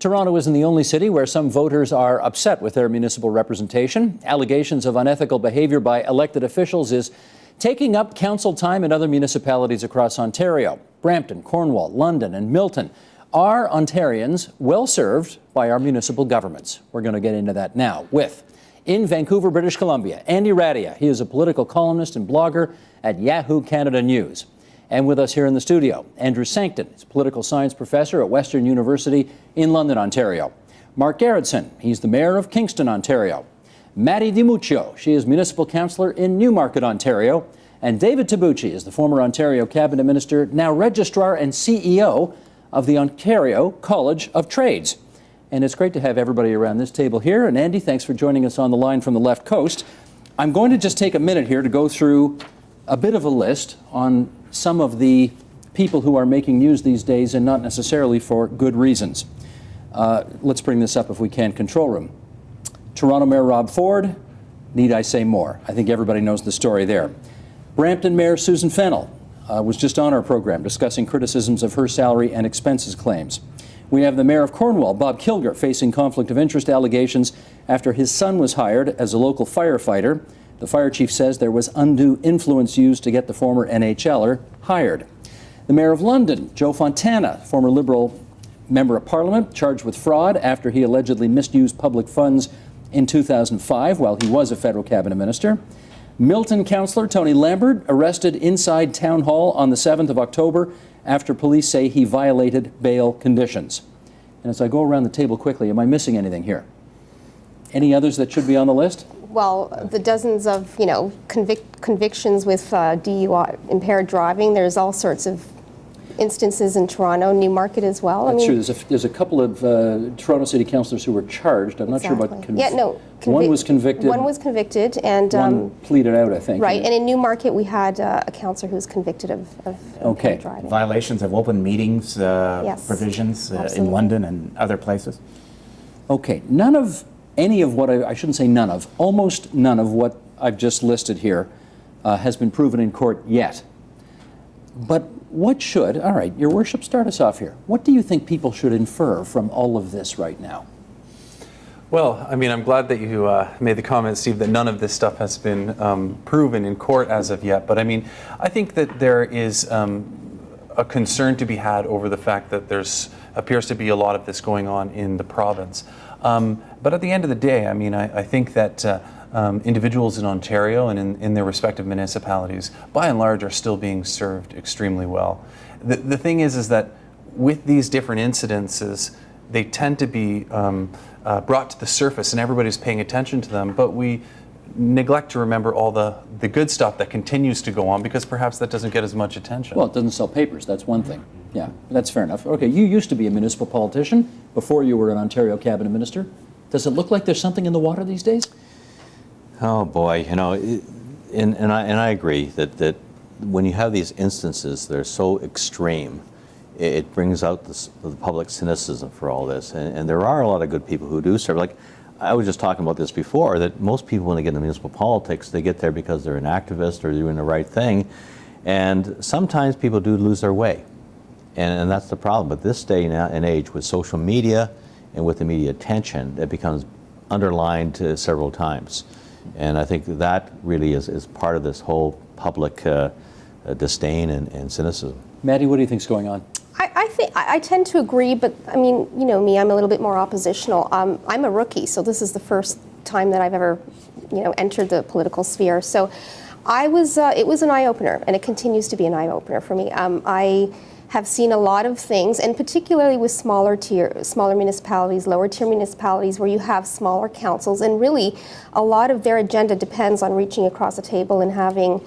Toronto isn't the only city where some voters are upset with their municipal representation. Allegations of unethical behaviour by elected officials is taking up council time in other municipalities across Ontario. Brampton, Cornwall, London and Milton. Are Ontarians well served by our municipal governments? We're going to get into that now with, in Vancouver, British Columbia, Andy Radia. He is a political columnist and blogger at Yahoo Canada News. And with us here in the studio, Andrew Sancton, he's a political science professor at Western University in London, Ontario. Mark Gerritsen, he's the mayor of Kingston, Ontario. Maddie DiMuccio, she is municipal councillor in Newmarket, Ontario. And David Tabucci is the former Ontario cabinet minister, now registrar and CEO of the Ontario College of Trades. And it's great to have everybody around this table here. And Andy, thanks for joining us on the line from the left coast. I'm going to just take a minute here to go through a bit of a list on some of the people who are making news these days, and not necessarily for good reasons. Let's bring this up if we can. Control room. Toronto Mayor Rob Ford, need I say more? I think everybody knows the story there. Brampton Mayor Susan Fennell was just on our program discussing criticisms of her salary and expenses claims. We have the Mayor of Cornwall, Bob Kilger, facing conflict of interest allegations after his son was hired as a local firefighter. The fire chief says there was undue influence used to get the former NHLer hired. The Mayor of London, Joe Fontana, former Liberal Member of Parliament, charged with fraud after he allegedly misused public funds in 2005 while he was a federal cabinet minister. Milton councillor Tony Lambert, arrested inside Town Hall on the 7th of October after police say he violated bail conditions. And as I go around the table quickly, am I missing anything here? Any others that should be on the list? Well, the dozens of, convictions with DUI, impaired driving. There's all sorts of instances in Toronto, Newmarket as well. That's true. There's a couple of Toronto City councillors who were charged. I'm not sure about one was convicted. One was convicted, and one pleaded out, I think. Right, and in Newmarket we had a councillor who was convicted of impaired driving. Violations of open meetings provisions in London and other places. Okay, almost none of what I've just listed here has been proven in court yet. But all right, Your Worship, start us off here. What do you think people should infer from all of this right now? Well, I mean, I'm glad that you made the comment, Steve, that none of this stuff has been proven in court as of yet. But I mean, I think that there is a concern to be had over the fact that appears to be a lot of this going on in the province. But at the end of the day, I mean, I think that individuals in Ontario and in their respective municipalities, by and large, are still being served extremely well. The thing is that with these different incidences, they tend to be brought to the surface and everybody's paying attention to them, but we neglect to remember all the good stuff that continues to go on because perhaps that doesn't get as much attention. Well, it doesn't sell papers, that's one thing. Yeah, that's fair enough. Okay, you used to be a municipal politician before you were an Ontario cabinet minister. Does it look like there's something in the water these days? Oh boy, and I agree that when you have these instances, they're so extreme, it brings out the public cynicism for all this. And there are a lot of good people who do serve. Like, I was just talking about this before, that most people, when they get into municipal politics, they get there because they're an activist or doing the right thing. And sometimes people do lose their way. And that's the problem. But this day and age, with social media and with the media attention, it becomes underlined several times. And I think that really is part of this whole public disdain and cynicism. Maddie, what do you think is going on? I tend to agree, but I mean, you know me, I'm a little bit more oppositional. I'm a rookie, so this is the first time that I've ever, entered the political sphere. So it was an eye-opener, and it continues to be an eye-opener for me. I have seen a lot of things, and particularly with smaller municipalities, lower tier municipalities, where you have smaller councils, and really a lot of their agenda depends on reaching across the table and having,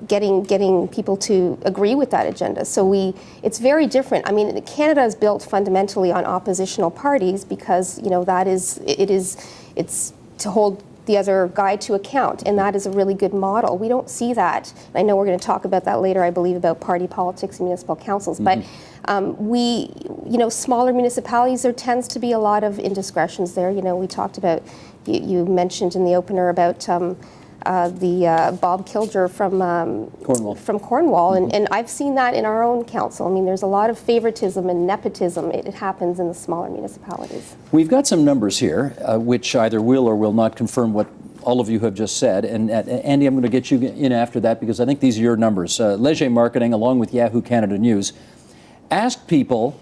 getting people to agree with that agenda. So it's very different. I mean, Canada is built fundamentally on oppositional parties because, it's to hold the other guy to account, and that is a really good model. We don't see that. I know we're going to talk about that later, I believe, about party politics and municipal councils, but smaller municipalities, there tends to be a lot of indiscretions there. We talked about, you mentioned in the opener about Bob Kilger from Cornwall, and I've seen that in our own council. I mean, there's a lot of favoritism and nepotism. It happens in the smaller municipalities. We've got some numbers here, which either will or will not confirm what all of you have just said. And Andy, I'm going to get you in after that because I think these are your numbers. Leger Marketing, along with Yahoo Canada News, asked people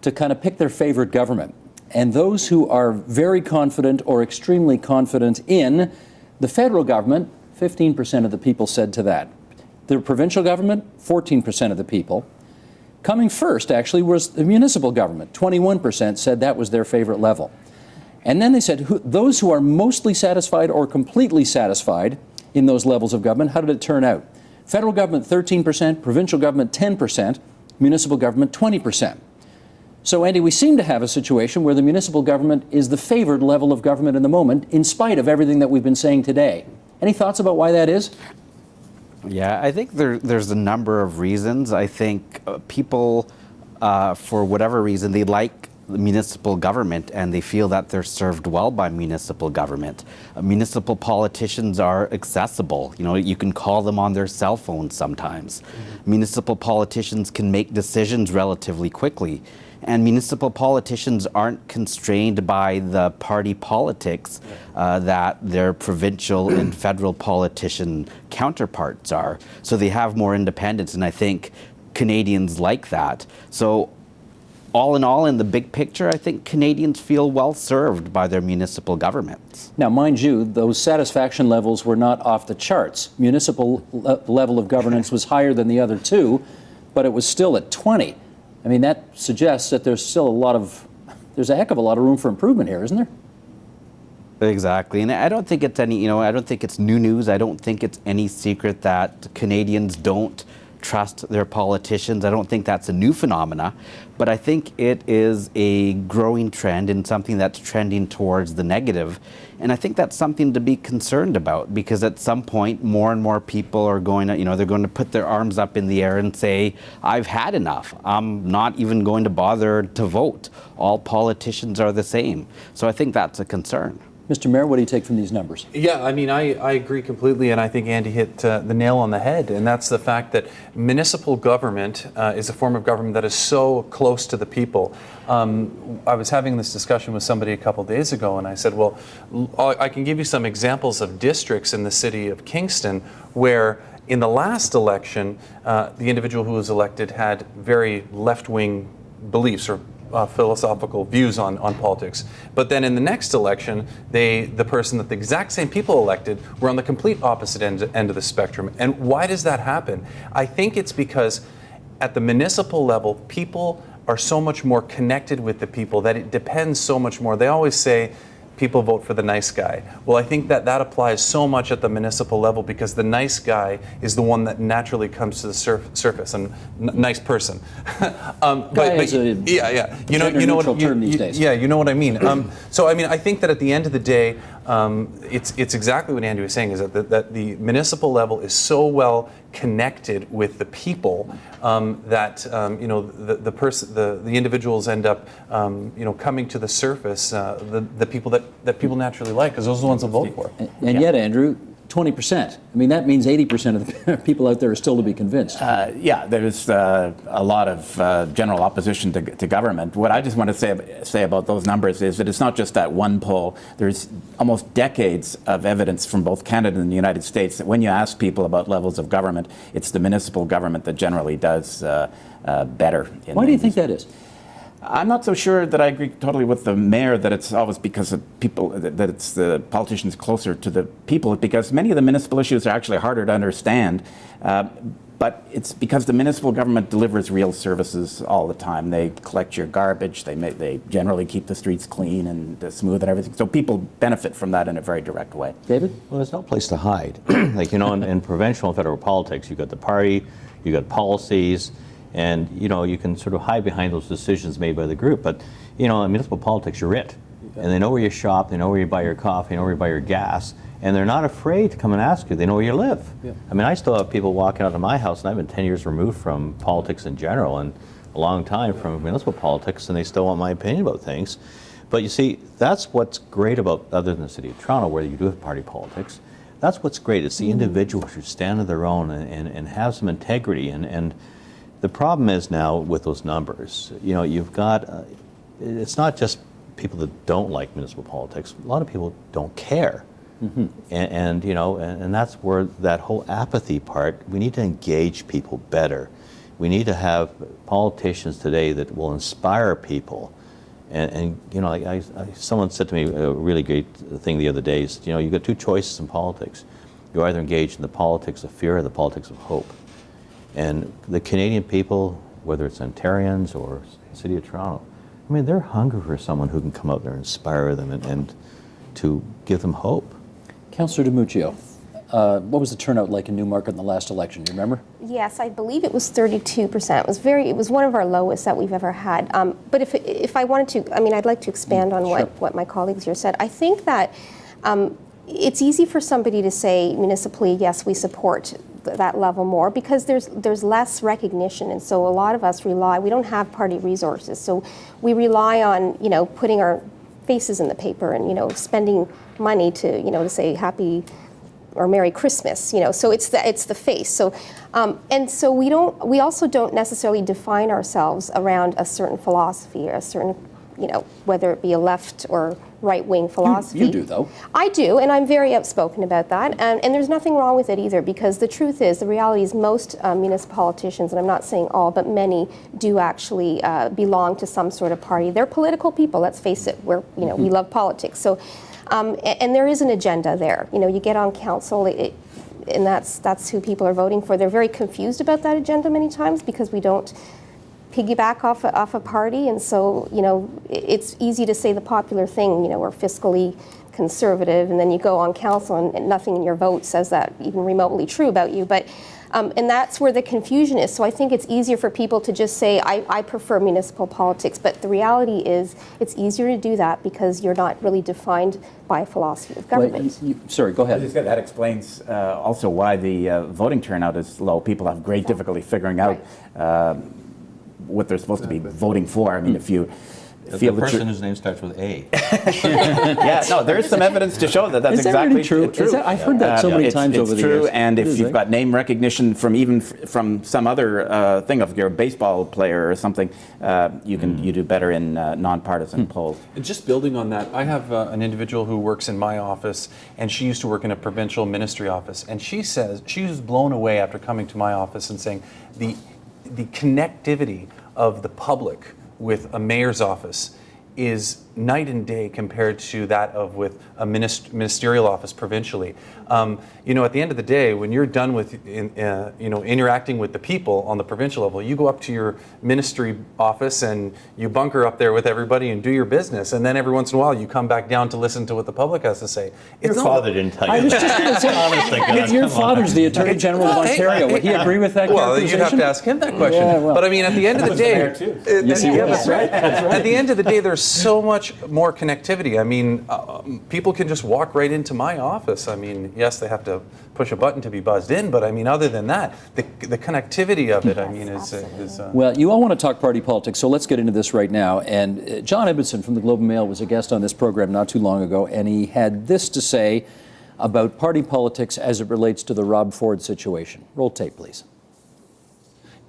to kind of pick their favorite government. And those who are very confident or extremely confident in the federal government, 15% of the people said to that. The provincial government, 14% of the people. Coming first, actually, was the municipal government. 21% said that was their favorite level. And then they said those who are mostly satisfied or completely satisfied in those levels of government, how did it turn out? Federal government, 13%, provincial government, 10%, municipal government, 20%. So, Andy, we seem to have a situation where the municipal government is the favored level of government in the moment, in spite of everything that we've been saying today. Any thoughts about why that is? Yeah, I think there's a number of reasons. I think people, for whatever reason, they like the municipal government and they feel that they're served well by municipal government. Municipal politicians are accessible. You know, you can call them on their cell phones sometimes. Municipal politicians can make decisions relatively quickly. And municipal politicians aren't constrained by the party politics that their provincial and federal politician counterparts are. So they have more independence, and I think Canadians like that. So all in all, in the big picture, I think Canadians feel well served by their municipal governments. Now, mind you, those satisfaction levels were not off the charts. Municipal level of governance was higher than the other two, but it was still at 20. I mean, that suggests that there's still there's a heck of a lot of room for improvement here, isn't there? Exactly, and I don't think it's I don't think it's new news. I don't think it's any secret that Canadians don't trust their politicians. I don't think that's a new phenomena, but I think it is a growing trend and something that's trending towards the negative. And I think that's something to be concerned about, because at some point more and more people are going to, they're going to put their arms up in the air and say, I've had enough. I'm not even going to bother to vote. All politicians are the same. So I think that's a concern. Mr. Mayor, what do you take from these numbers? Yeah, I mean, I agree completely, and I think Andy hit the nail on the head, and that's the fact that municipal government is a form of government that is so close to the people. I was having this discussion with somebody a couple days ago, and I said, well, I can give you some examples of districts in the city of Kingston where in the last election, the individual who was elected had very left-wing beliefs or philosophical views on politics. But then in the next election, the exact same people elected were on the complete opposite end of the spectrum. And why does that happen? I think it's because at the municipal level, people are so much more connected with the people that it depends so much more. They always say, people vote for the nice guy. Well, I think that applies so much at the municipal level, because the nice guy is the one that naturally comes to the surface, and nice person. Yeah. You know what term these days. Yeah, you know what I mean. So I mean, I think that at the end of the day, it's exactly what Andy was saying, is that the municipal level is so well connected with the people that the individuals end up coming to the surface, the people that people naturally like, because those are the ones that vote for. And yet, Andrew, 20%. I mean, that means 80% of the people out there are still to be convinced. Yeah, there's a lot of general opposition to government. What I just want to say about those numbers is that it's not just that one poll. There's almost decades of evidence from both Canada and the United States that when you ask people about levels of government, it's the municipal government that generally does better. Why do you think that is? I'm not so sure that I agree totally with the mayor that it's always because of people, that it's the politicians closer to the people, because many of the municipal issues are actually harder to understand. But it's because the municipal government delivers real services all the time. They collect your garbage, they generally keep the streets clean and smooth and everything. So people benefit from that in a very direct way. David? Well, there's no place to hide. In provincial and federal politics, you've got the party, you've got policies, and you can sort of hide behind those decisions made by the group. But in municipal politics, you're it. And they know where you shop, they know where you buy your coffee, they know where you buy your gas, and they're not afraid to come and ask you. They know where you live. Yeah. I mean, I still have people walking out of my house, and I've been 10 years removed from politics in general, and a long time from municipal politics, and they still want my opinion about things. But you see, that's what's great about, other than the city of Toronto, where you do have party politics, That's what's great. It's the individuals who stand on their own and have some integrity. And the problem is now with those numbers, you've got, it's not just people that don't like municipal politics. A lot of people don't care. And that's where that whole apathy part, we need to engage people better. We need to have politicians today that will inspire people. And someone said to me a really great thing the other day is, you've got two choices in politics. You either engage in the politics of fear or the politics of hope. And the Canadian people, whether it's Ontarians or the City of Toronto, I mean, they're hungry for someone who can come out there and inspire them and to give them hope. Councillor DiMuccio, what was the turnout like in Newmarket in the last election? Do you remember? Yes, I believe it was 32%. It was one of our lowest that we've ever had. But if I wanted to, I'd like to expand on what my colleagues here said. I think that it's easy for somebody to say municipally, yes, we support that level more, because there's less recognition, and so a lot of us we don't have party resources, so we rely on putting our faces in the paper and spending money to say happy or Merry Christmas, so it's the face. So, and so we also don't necessarily define ourselves around a certain philosophy or a certain, whether it be a left or right-wing philosophy. You do, though. I do, and I'm very outspoken about that, and there's nothing wrong with it either, because the truth is, the reality is most municipal politicians, and I'm not saying all, but many do actually belong to some sort of party. They're political people, let's face it, we love politics. So. And there is an agenda there. You get on council, and that's who people are voting for. They're very confused about that agenda many times because we don't piggyback off a party, and so it's easy to say the popular thing. We're fiscally conservative, and then you go on council, and nothing in your vote says that even remotely true about you. But and that's where the confusion is. So I think it's easier for people to just say, I prefer municipal politics. But the reality is, it's easier to do that because you're not really defined by a philosophy of government. Sorry, go ahead. That explains also why the voting turnout is low. People have great difficulty figuring out what they're supposed to be voting for. If you The person whose name starts with A. There is some evidence to show that's exactly true. I've heard that so many times over the years. It's true, and if you've got name recognition from some other thing, of your baseball player or something, you do better in nonpartisan polls. And just building on that, I have an individual who works in my office, and she used to work in a provincial ministry office, and she says she was blown away after coming to my office and saying the connectivity of the public with a mayor's office is night and day compared to that of with a ministerial office provincially. At the end of the day, when you're done with interacting with the people on the provincial level, you go up to your ministry office and you bunker up there with everybody and do your business, and then every once in a while you come back down to listen to what the public has to say. Your father didn't tell you. I was just going to say, honestly, God, your father's the Attorney General of Ontario. Would he agree with that Well, you'd have to ask him that question. Yeah, well. But at the end of the day, That's right. At the end of the day, there's so much more connectivity. People can just walk right into my office. Yes, they have to push a button to be buzzed in, but other than that, the connectivity of it, is Well, you all want to talk party politics, so let's get into this right now. And John Ibbotson from the Globe and Mail was a guest on this program not too long ago, and he had this to say about party politics as it relates to the Rob Ford situation. Roll tape, please.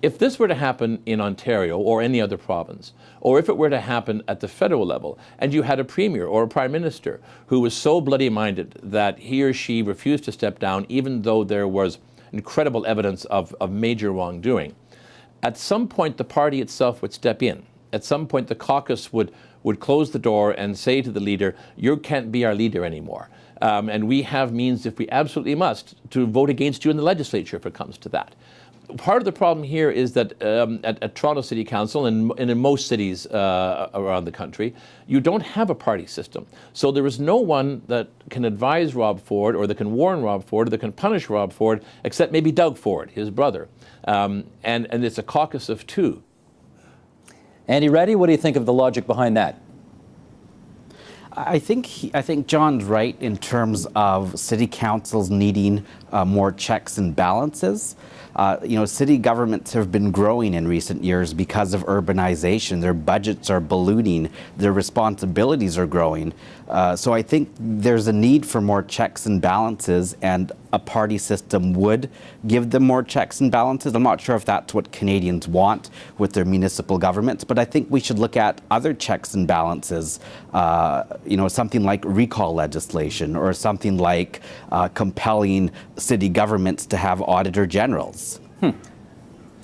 If this were to happen in Ontario or any other province, or if it were to happen at the federal level, and you had a premier or a prime minister who was so bloody-minded that he or she refused to step down even though there was incredible evidence of major wrongdoing, at some point the party itself would step in. At some point the caucus would close the door and say to the leader, you can't be our leader anymore. And we have means, if we absolutely must, to vote against you in the legislature if it comes to that. Part of the problem here is that at Toronto City Council and in most cities around the country, you don't have a party system. So there is no one that can advise Rob Ford or that can warn Rob Ford or that can punish Rob Ford except maybe Doug Ford, his brother. And it's a caucus of two. Andy Reddy, what do you think of the logic behind that? I think John's right in terms of city councils needing more checks and balances. City governments have been growing in recent years because of urbanization. Their budgets are ballooning. Their responsibilities are growing. So I think there's a need for more checks and balances, and a party system would give them more checks and balances. I'm not sure if that's what Canadians want with their municipal governments, but I think we should look at other checks and balances, something like recall legislation, or something like compelling city governments to have auditor generals.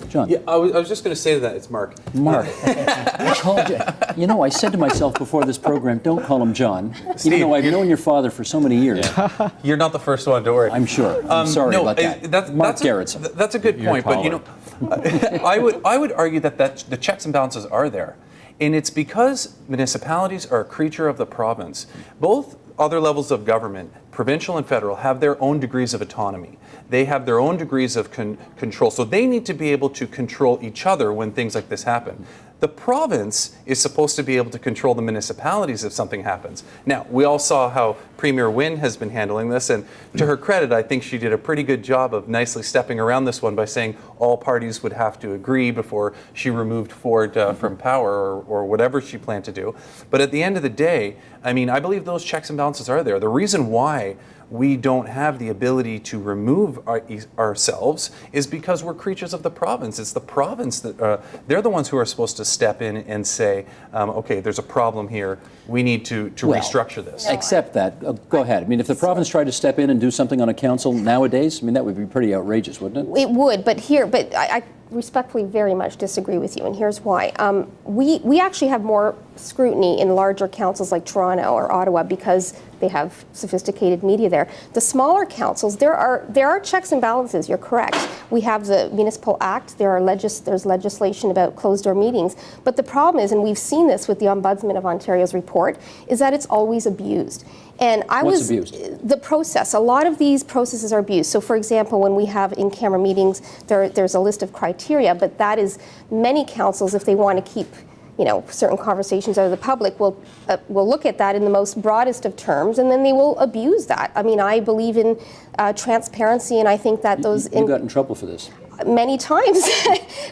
John. Yeah, I was just going to say to that, it's Mark. Mark. I called you. I said to myself before this program, don't call him John. Steve, even though I've known your father for so many years. Yeah. You're not the first one, don't worry. I'm sure. I'm sorry about that. Mark Garrettson. That's a good point, but I would argue that the checks and balances are there. And it's because municipalities are a creature of the province. Both other levels of government, provincial and federal, have their own degrees of autonomy. They have their own degrees of control. So they need to be able to control each other when things like this happen. The province is supposed to be able to control the municipalities if something happens. Now, we all saw how Premier Wynne has been handling this, and to her credit, I think she did a pretty good job of nicely stepping around this one by saying all parties would have to agree before she removed Ford from power, or whatever she planned to do. But at the end of the day, I believe those checks and balances are there. The reason why we don't have the ability to remove ourselves is because we're creatures of the province. It's the province that they're the ones who are supposed to step in and say, okay, there's a problem here. We need to restructure this. Except that, go ahead. If the province tried to step in and do something on a council nowadays, that would be pretty outrageous, wouldn't it? It would, but I respectfully very much disagree with you, and here's why. We actually have more scrutiny in larger councils like Toronto or Ottawa because they have sophisticated media there. The smaller councils, there are checks and balances. You're correct. We have the Municipal Act. There's legislation about closed-door meetings. But the problem is, and we've seen this with the Ombudsman of Ontario's report, is that it's always abused. And What's abused? The process. A lot of these processes are abused. So, for example, when we have in-camera meetings, there's a list of criteria, but that is many councils, if they want to keep certain conversations out of the public, will look at that in the most broadest of terms, and then they will abuse that. I believe in transparency, and I think that You got in trouble for this. Many times.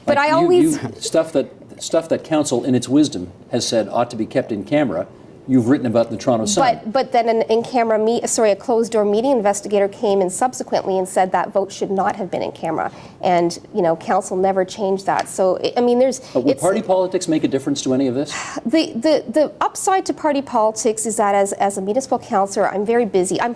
But like I always... Stuff that council, in its wisdom, has said ought to be kept in camera, you've written about in the Toronto Sun. But then a closed-door meeting investigator came in subsequently and said that vote should not have been in camera, and council never changed that. So But would party politics make a difference to any of this? The upside to party politics is that as a municipal councillor, I'm very busy. I'm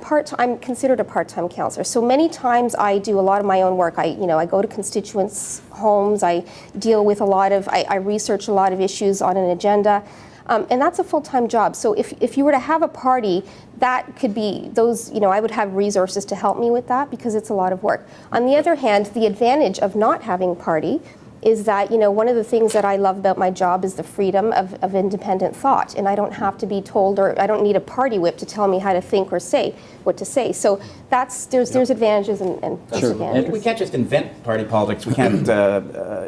considered a part-time councillor. So many times I do a lot of my own work. I go to constituents' homes. I deal with I research a lot of issues on an agenda. And that's a full-time job. So if you were to have a party, that could be I would have resources to help me with that because it's a lot of work. On the other hand, the advantage of not having a party is that, one of the things that I love about my job is the freedom of independent thought. And I don't have to be told, or I don't need a party whip to tell me how to think or say what to say. So there's advantages and disadvantages. We can't just invent party politics. We can't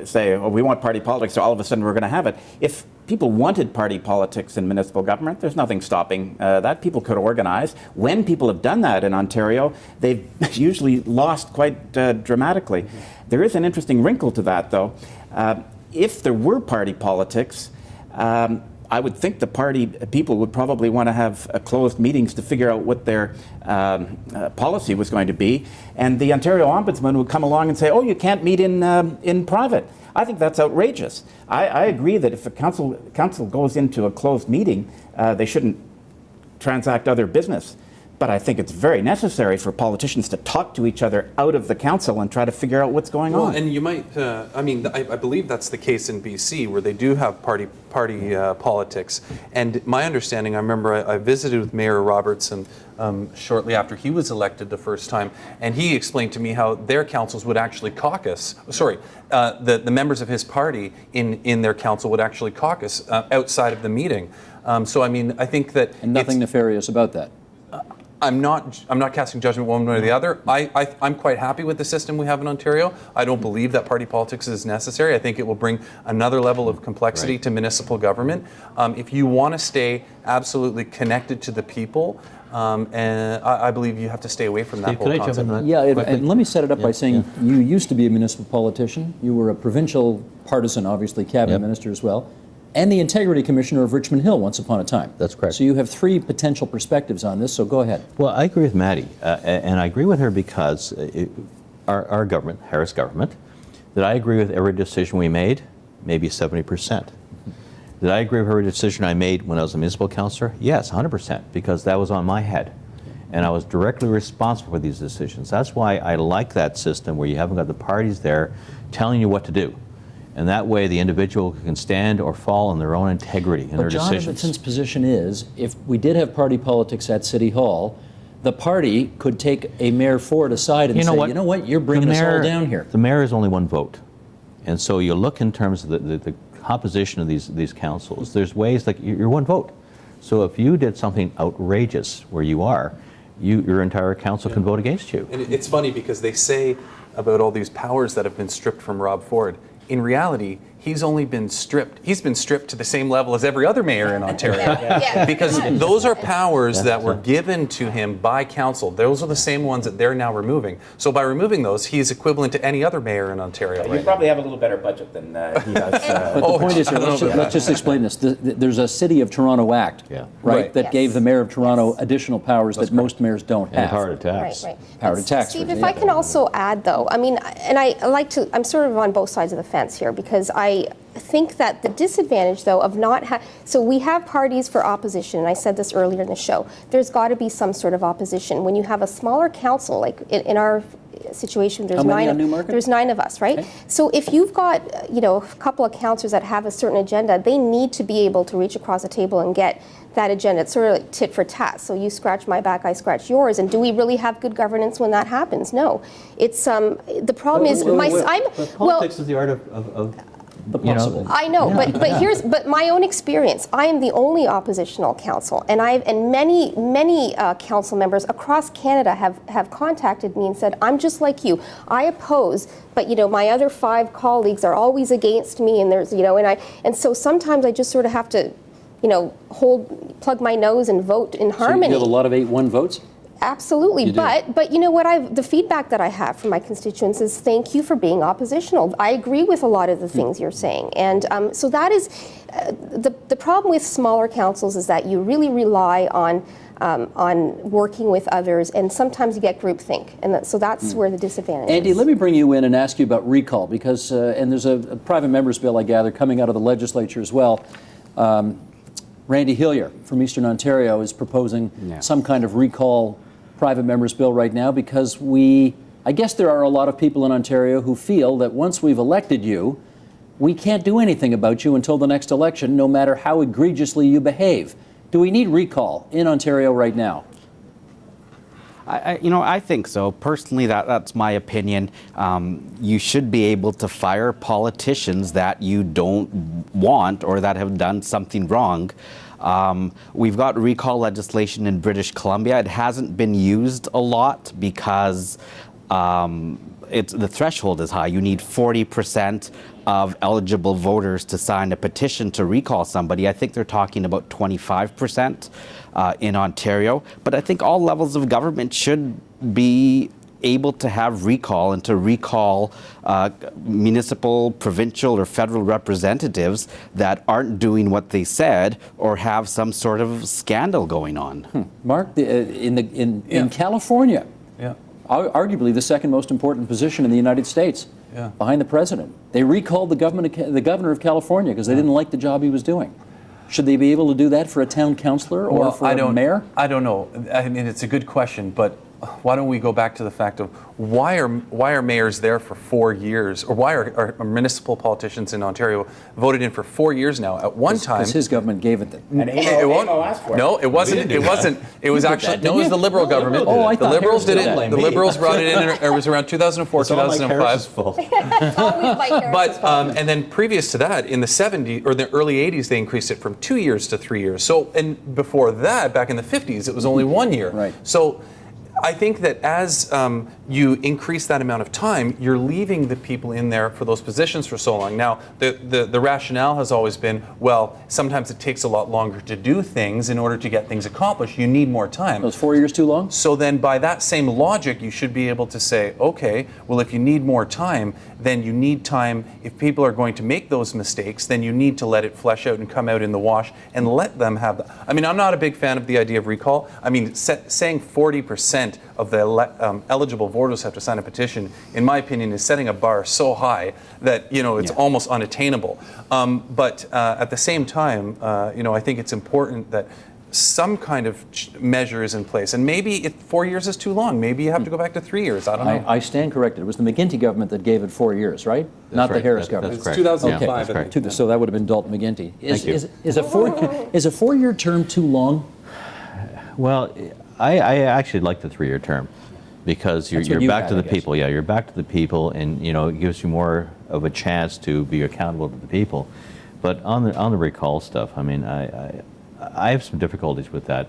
say, oh, we want party politics, so all of a sudden we're going to have it. If people wanted party politics in municipal government, there's nothing stopping that. People could organize. When people have done that in Ontario, they've usually lost quite dramatically. There is an interesting wrinkle to that, though. If there were party politics, I would think the party people would probably want to have closed meetings to figure out what their policy was going to be, and the Ontario Ombudsman would come along and say, "Oh, you can't meet in private." I think that's outrageous. I agree that if a council goes into a closed meeting, they shouldn't transact other business. But I think it's very necessary for politicians to talk to each other out of the council and try to figure out what's going on. And you might, I believe that's the case in BC, where they do have party politics. And my understanding, I remember I visited with Mayor Robertson shortly after he was elected the first time, and he explained to me how their councils would actually caucus. The members of his party in their council would actually caucus outside of the meeting. I think that... And nothing nefarious about that. I'm not casting judgment one way or the other. I'm quite happy with the system we have in Ontario. I don't believe that party politics is necessary. I think it will bring another level of complexity to municipal government. If you want to stay absolutely connected to the people, and I believe you have to stay away from that whole concept. Yeah, and let me set it up by saying you used to be a municipal politician. You were a provincial partisan, obviously, cabinet minister as well, and the Integrity Commissioner of Richmond Hill once upon a time. That's correct. So you have three potential perspectives on this, so go ahead. Well, I agree with Maddie, and I agree with her because our government, Harris government, did I agree with every decision we made? Maybe 70%. Did I agree with every decision I made when I was a municipal councillor? Yes, 100%, because that was on my head. And I was directly responsible for these decisions. That's why I like that system where you haven't got the parties there telling you what to do. And that way the individual can stand or fall on their own integrity in their decisions. But Jonathan's position is, if we did have party politics at City Hall, the party could take a Mayor Ford aside and say, you know what, you're bringing us all down here. The mayor is only one vote. And so you look in terms of the composition of these councils, there's ways like you're one vote. So if you did something outrageous where you are, your entire council can vote against you. And it's funny because they say about all these powers that have been stripped from Rob Ford. In reality, he's been stripped to the same level as every other mayor in Ontario. Because those are powers that were given to him by council. Those are the same ones that they're now removing. So by removing those, he's equivalent to any other mayor in Ontario. You probably have a little better budget than he does. But the point is, let's just explain this. There's a City of Toronto Act, right, that gave the Mayor of Toronto additional powers that most mayors don't have. And power to tax. Right. Power to tax. Steve, if I can also add, though, I mean, and I'm sort of on both sides of the fence here, because I think that the disadvantage, though, of not so we have parties for opposition, and I said this earlier in the show, there's got to be some sort of opposition. When you have a smaller council, like in our situation, there's there's 9 of us, right? Okay. So if you've got, a couple of councillors that have a certain agenda, they need to be able to reach across the table and get that agenda. It's sort of like tit for tat. So you scratch my back, I scratch yours. And do we really have good governance when that happens? No. It's the problem is politics is the art of the possible. I know, but my own experience. I am the only oppositional council, and many council members across Canada have contacted me and said, I'm just like you. I oppose, but my other 5 colleagues are always against me, and there's and so sometimes I just sort of have to, plug my nose and vote in harmony. So you have a lot of 8-1 votes? Absolutely, but you know what? The feedback that I have from my constituents is thank you for being oppositional. I agree with a lot of the things you're saying, and so that is the problem with smaller councils is that you really rely on working with others, and sometimes you get groupthink, and so that's where the disadvantage is. Andy, let me bring you in and ask you about recall, because and there's a private member's bill, I gather, coming out of the legislature as well. Randy Hillier from Eastern Ontario is proposing some kind of recall private member's bill right now, because I guess there are a lot of people in Ontario who feel that once we've elected you, we can't do anything about you until the next election, no matter how egregiously you behave. Do we need recall in Ontario right now? I think so. Personally, that's my opinion. You should be able to fire politicians that you don't want or that have done something wrong. We've got recall legislation in British Columbia. It hasn't been used a lot because the threshold is high. You need 40% of eligible voters to sign a petition to recall somebody. I think they're talking about 25% in Ontario. But I think all levels of government should be able to have recall and to recall municipal, provincial, or federal representatives that aren't doing what they said or have some sort of scandal going on. Mark, in California, arguably the second most important position in the United States, behind the president, they recalled the governor of California because they didn't like the job he was doing. Should they be able to do that for a town councillor or for a mayor? I don't know. I mean, it's a good question, but why don't we go back to the fact of why are mayors there for 4 years, or why are municipal politicians in Ontario voted in for 4 years now? At one time, Because his government gave it. And AMO asked for it. no, it wasn't. It wasn't. It was actually no. It was the Liberal government. Oh, I the thought Liberals did Harris it. did The that. Liberals brought it in. It was around 2004, It's all like 2005. Harris's fault. It's always Mike Harris's fault. And then previous to that, in the 70s or the early 80s, they increased it from 2 years to 3 years. So, and before that, back in the 50s, it was only 1 year. Right. So, I think that as you increase that amount of time, you're leaving the people in there for those positions for so long. Now, the rationale has always been, well, sometimes it takes a lot longer to do things in order to get things accomplished. You need more time. Was 4 years too long? So then by that same logic, you should be able to say, okay, well, if you need more time, then you need time. If people are going to make those mistakes, then you need to let it flesh out and come out in the wash and let them have that. I mean, I'm not a big fan of the idea of recall. I mean, saying 40% of the eligible voters have to sign a petition, in my opinion, is setting a bar so high that, you know, it's almost unattainable. But at the same time, you know, I think it's important that some kind of measure is in place. And maybe 4 years is too long. Maybe you have to go back to 3 years. I don't know. I stand corrected. It was the McGuinty government that gave it 4 years, right? Not the right. Harris That's government. correct. 2005, Yeah, I that's think. correct. So that would have been Dalton McGuinty. Thank you. Is a 4 year term too long? Well, I actually like the 3 year term because That's what you're you back had, to I the guess. people. Yeah, you're back to the people, and you know it gives you more of a chance to be accountable to the people. But on the recall stuff, I mean, I have some difficulties with that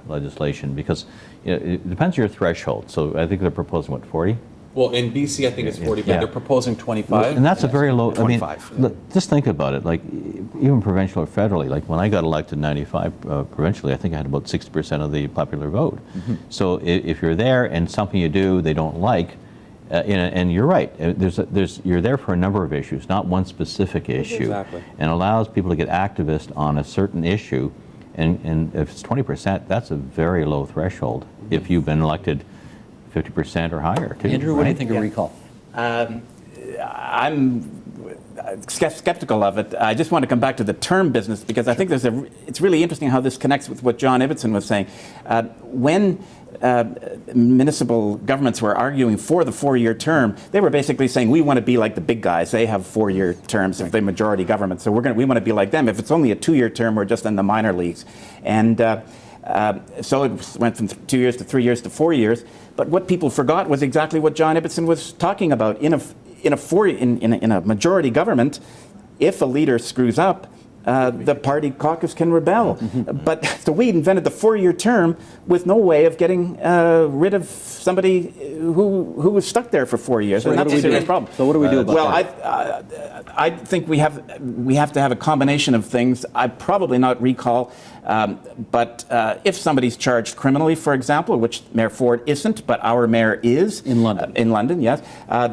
legislation because you know, it depends on your threshold. So I think they're proposing what, 40? Well, in BC, I think it's 40, but Yeah. they're proposing 25. And that's a very low. I mean, 25. look, just think about it. Like even provincial or federally. Like when I got elected in '95 provincially, I think I had about 60% of the popular vote. So if you're there and something you do they don't like, and you're right. You're there for a number of issues, not one specific issue. Exactly. And allows people to get activist on a certain issue. And if it's 20%, that's a very low threshold. If you've been elected 50% or higher, too. Andrew, what do you right? think of recall? I'm skeptical of it. I just want to come back to the term business because I think it's really interesting how this connects with what John Ibbitson was saying. When municipal governments were arguing for the 4 year term, they were basically saying we want to be like the big guys. They have 4 year terms of the majority government, so we want to be like them. If it's only a 2 year term, we're just in the minor leagues. And so it went from 2 years to 3 years to 4 years. But what people forgot was exactly what John Ibbitson was talking about. In a majority government, if a leader screws up, the party caucus can rebel. But so we invented the 4 year term with no way of getting rid of somebody who was stuck there for 4 years. So And what that's do a we do? serious problem. So what do we do about well, that? I think we have to have a combination of things. I'd probably not recall, but if somebody's charged criminally, for example, which Mayor Ford isn't, but our mayor is In London. in London, yes,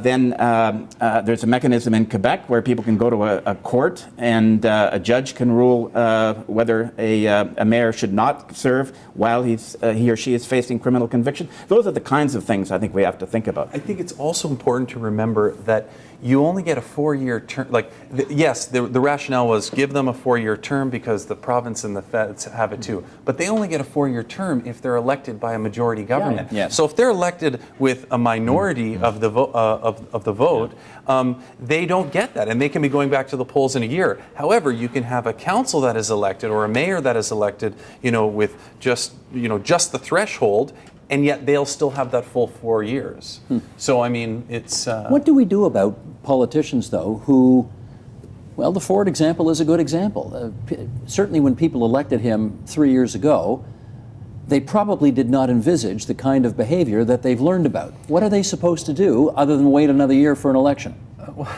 then there's a mechanism in Quebec where people can go to a court and a judge can rule whether a mayor should not serve while he or she is facing criminal conviction. Those are the kinds of things I think we have to think about. I think it's also important to remember that you only get a 4 year term. Like, yes, the rationale was give them a 4 year term because the province and the feds have it too. But they only get a 4 year term if they're elected by a majority government. Yeah. So if they're elected with a minority of the vote, they don't get that, and they can be going back to the polls in a year. However, you can have a council that is elected or a mayor that is elected, you know, with just the threshold. And yet they'll still have that full 4 years. So, I mean, it's... What do we do about politicians, though, who, well, the Ford example is a good example. Certainly when people elected him 3 years ago, they probably did not envisage the kind of behavior that they've learned about. What are they supposed to do other than wait another year for an election?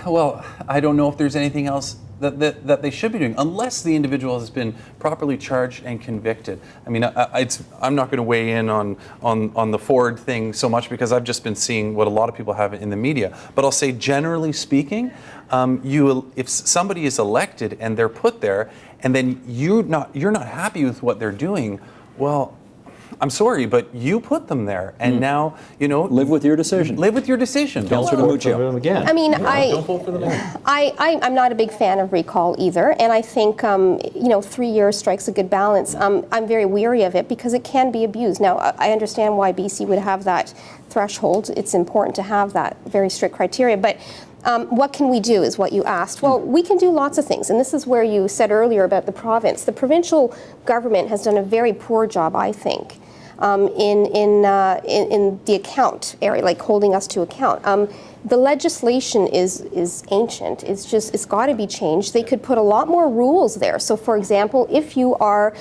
Well, I don't know if there's anything else that they should be doing, unless the individual has been properly charged and convicted. I mean, I'm not going to weigh in on the Ford thing so much because I've just been seeing what a lot of people have in the media. But I'll say, generally speaking, if somebody is elected and they're put there, and then you're not happy with what they're doing, well, I'm sorry, but you put them there, and now Live with your decision. Live with your decision. Councillor DiMuccio. Again. I mean, Don't vote for them again. I'm not a big fan of recall either, and I think 3 years strikes a good balance. I'm very weary of it because it can be abused. Now, I understand why BC would have that threshold. It's important to have that very strict criteria, but what can we do is what you asked. Well, we can do lots of things, and this is where you said earlier about the province. The provincial government has done a very poor job, I think, in the account area, like holding us to account. The legislation is ancient. It's got to be changed. They could put a lot more rules there. So, for example, if you're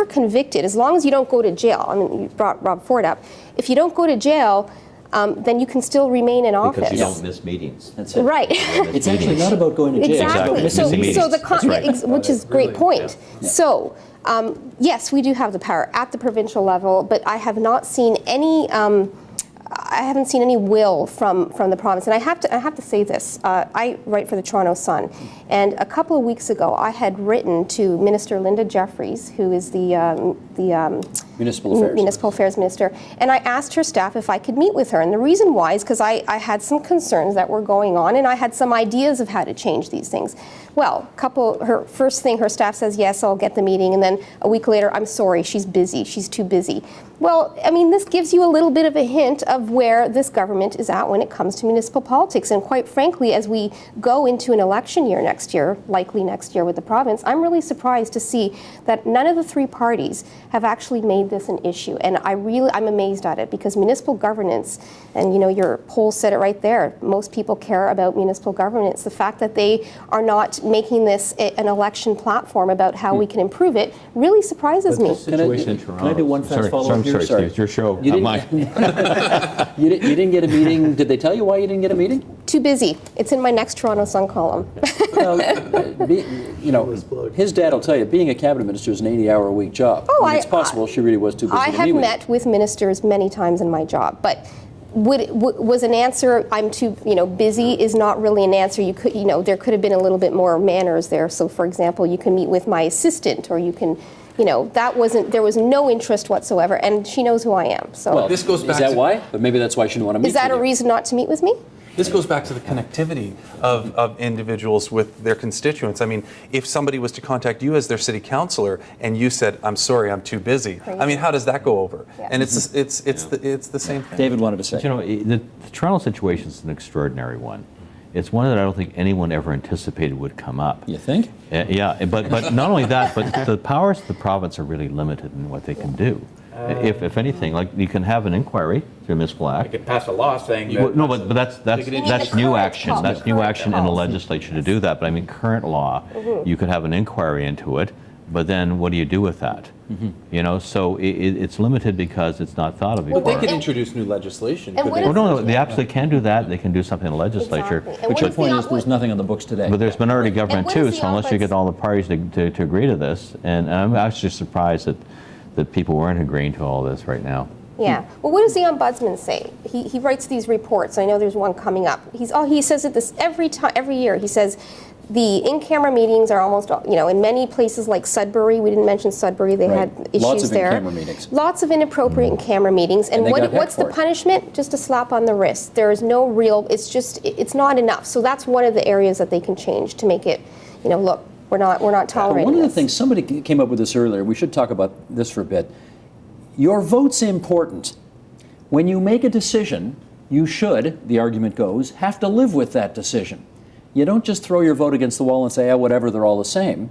convicted, as long as you don't go to jail, I mean, you brought Rob Ford up, if you don't go to jail, then you can still remain in office. Because you don't miss meetings. That's it. Right. It's actually not about going to jail. Exactly. It's about missing meetings. Which is a great point. Yeah. So, yes, we do have the power at the provincial level, but I have not seen any. I haven't seen any will from the province, and I have to say this. I write for the Toronto Sun, and a couple of weeks ago, I had written to Minister Linda Jeffries, who is the Municipal Affairs Minister, and I asked her staff if I could meet with her. And the reason why is because I had some concerns that were going on, and I had some ideas of how to change these things. Well, her first thing, her staff says, yes, I'll get the meeting, and then a week later, I'm sorry, she's busy, she's too busy. Well, I mean, this gives you a little bit of a hint of where this government is at when it comes to municipal politics. And quite frankly, as we go into an election year next year, likely next year with the province, I'm really surprised to see that none of the three parties have actually made this an issue. And I'm amazed at it, because municipal governance, and your poll said it right there, most people care about municipal governance. The fact that they are not making this an election platform about how we can improve it really surprises me. Can I do one fast follow-up here? Sorry, it's your show, not mine. You didn't get a meeting. Did they tell you why you didn't get a meeting? Too busy. It's in my next Toronto Sun column. Well, his dad will tell you, being a cabinet minister is an 80-hour-a-week job. Oh, it's possible she really was too busy I to have meet with met with ministers many times in my job, but was an answer, I'm too busy, is not really an answer. You could, there could have been a little bit more manners there. So, for example, you can meet with my assistant, or you can, there was no interest whatsoever, and she knows who I am. So, Well, this goes back is that to- why? But maybe that's why she didn't want to meet is that with a you. reason not to meet with me? This goes back to the connectivity of individuals with their constituents. I mean, if somebody was to contact you as their city councillor and you said, "I'm sorry, I'm too busy," I mean, how does that go over? Yeah. And it's the same thing. David wanted to say. The Toronto situation is an extraordinary one. It's one that I don't think anyone ever anticipated would come up. You think? Yeah, but not only that, but the powers of the province are really limited in what they can do. If anything, like, you can have an inquiry through a municipal act. You could pass a law saying Well, that. no, but that's new current action. policy. That's new action in the legislature to do that. But I mean, current law, you could have an inquiry into it, but then what do you do with that? So it's limited because it's not thought of before. But they could introduce new legislation. And could what they? is- Well, no, they absolutely can do that. They can do something in the legislature. Exactly. And But what your is point the is there's nothing on the books today. But there's minority government what too, is the so unless you get ombuds- all the parties to agree to this, and I'm actually surprised that people weren't agreeing to all this right now. Yeah. Well, what does the ombudsman say? He writes these reports. I know there's one coming up. He says it this every year. He says the in-camera meetings are almost, in many places like Sudbury. We didn't mention Sudbury. They had issues Lots of there. in-camera meetings. Lots of inappropriate in-camera meetings. And, they got heck what's the for it. punishment? Just a slap on the wrist. There is no real. It's not enough. So that's one of the areas that they can change to make it, look, we're not tolerating One of the this. things, somebody came up with this earlier, we should talk about this for a bit. Your vote's important. When you make a decision, you should, the argument goes, have to live with that decision. You don't just throw your vote against the wall and say, whatever, they're all the same.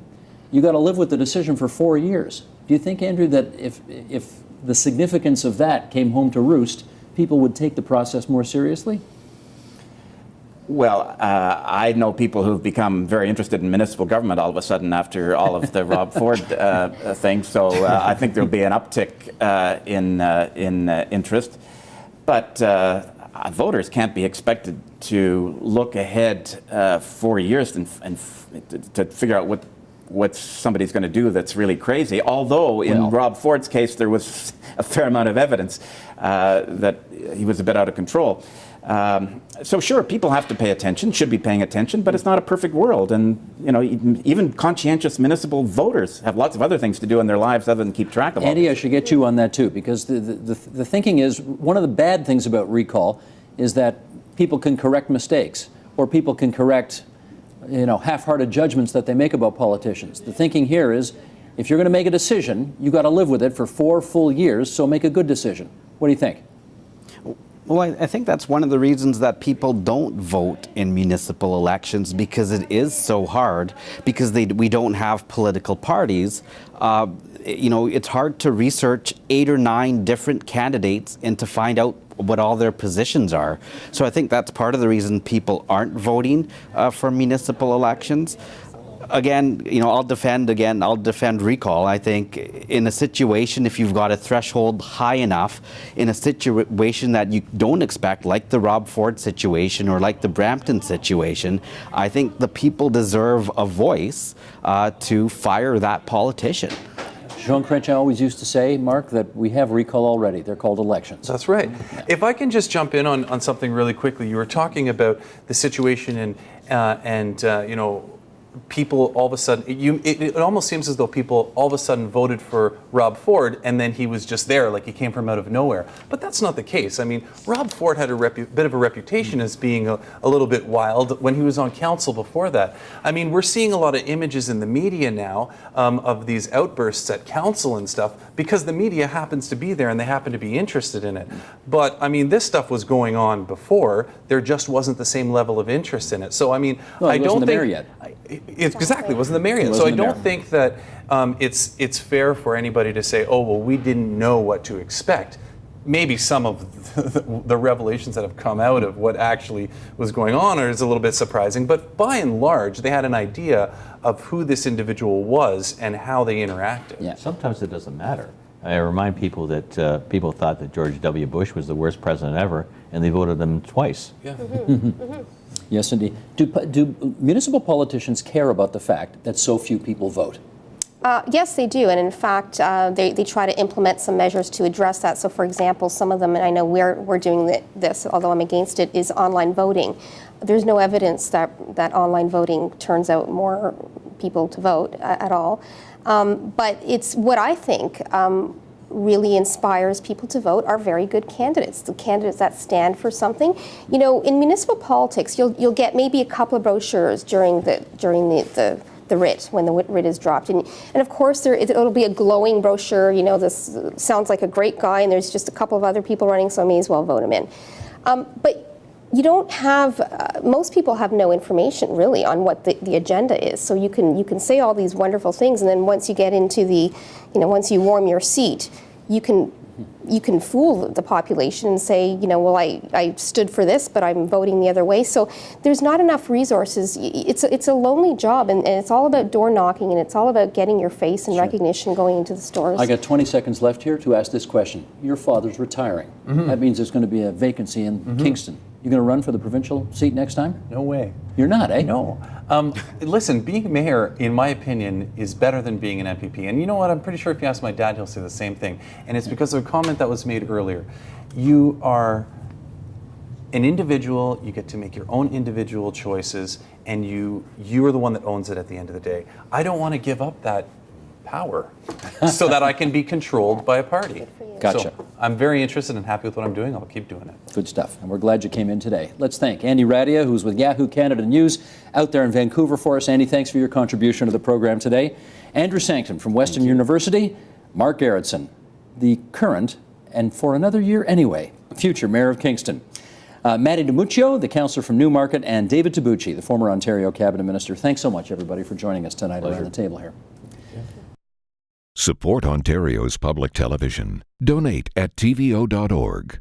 You got to live with the decision for 4 years. Do you think, Andrew, that if the significance of that came home to roost, people would take the process more seriously? Well, I know people who've become very interested in municipal government all of a sudden after all of the Rob Ford thing. So I think there'll be an uptick in interest. But voters can't be expected to look ahead 4 years and to figure out what somebody's going to do that's really crazy. Although in Rob Ford's case, there was a fair amount of evidence that he was a bit out of control. So sure, people have to pay attention, should be paying attention, but it's not a perfect world. And even conscientious municipal voters have lots of other things to do in their lives other than keep track of all Andy, this. I should get you on that too, because the thinking is one of the bad things about recall is that people can correct mistakes, or people can correct half-hearted judgments that they make about politicians. The thinking here is, if you're going to make a decision, you got to live with it for 4 full years, so make a good decision. What do you think? Well, I think that's one of the reasons that people don't vote in municipal elections, because it is so hard, because we don't have political parties. It's hard to research 8 or 9 different candidates and to find out what all their positions are. So I think that's part of the reason people aren't voting for municipal elections. Again, I'll defend recall. I think in a situation, if you've got a threshold high enough, in a situation that you don't expect, like the Rob Ford situation or like the Brampton situation, I think the people deserve a voice to fire that politician. Jean Chrétien always used to say, Mark, that we have recall already. They're called elections. That's right. If I can just jump in on something really quickly. You were talking about the situation and people all of a sudden, it almost seems as though people all of a sudden voted for Rob Ford and then he was just there, like he came from out of nowhere. But that's not the case. I mean, Rob Ford had a bit of a reputation as being a little bit wild when he was on council before that. I mean, we're seeing a lot of images in the media now of these outbursts at council and stuff because the media happens to be there and they happen to be interested in it. But, I mean, this stuff was going on before. There just wasn't the same level of interest in it. So, I mean, well, I don't think... Yet. Exactly, it wasn't the mayor yet. So I don't think that it's fair for anybody to say, oh, well, we didn't know what to expect. Maybe some of the revelations that have come out of what actually was going on is a little bit surprising, but by and large, they had an idea of who this individual was and how they interacted. Yeah, sometimes it doesn't matter. I remind people that people thought that George W. Bush was the worst president ever, and they voted him twice. Yeah. Yes, indeed. Do municipal politicians care about the fact that so few people vote? Yes, they do. And in fact, they try to implement some measures to address that. So, for example, some of them, and I know we're doing this, although I'm against it, is online voting. There's no evidence that online voting turns out more people to vote at all. But it's what I think really inspires people to vote are very good candidates, the candidates that stand for something. In municipal politics, you'll get maybe a couple of brochures during the writ, when the writ is dropped. And of course, it'll be a glowing brochure, this sounds like a great guy, and there's just a couple of other people running, so I may as well vote him in. But you don't have, most people have no information really on what the agenda is. So you can say all these wonderful things, and then once you get into once you warm your seat, you can fool the population and say, well, I stood for this, but I'm voting the other way. So there's not enough resources. It's a lonely job, and it's all about door knocking, and it's all about getting your face and recognition going into the stores. I got 20 seconds left here to ask this question. Your father's retiring. That means there's going to be a vacancy in Kingston. You going to run for the provincial seat next time? No way. You're not, eh? No. Listen, being mayor, in my opinion, is better than being an MPP. And you know what? I'm pretty sure if you ask my dad, he'll say the same thing. And it's because of a comment that was made earlier. You are an individual, you get to make your own individual choices, and you are the one that owns it at the end of the day. I don't want to give up that power so that I can be controlled by a party. Gotcha. So I'm very interested and happy with what I'm doing. I'll keep doing it. Good stuff. And we're glad you came in today. Let's thank Andy Radia, who's with Yahoo Canada News out there in Vancouver for us. Andy, thanks for your contribution to the program today. Andrew Sancton from Western University. Mark Gerritsen, the current, and for another year anyway, future Mayor of Kingston. Matty DiMuccio, the councillor from Newmarket, and David Tabucci, the former Ontario Cabinet Minister. Thanks so much, everybody, for joining us tonight around the table here. Support Ontario's public television. Donate at tvo.org.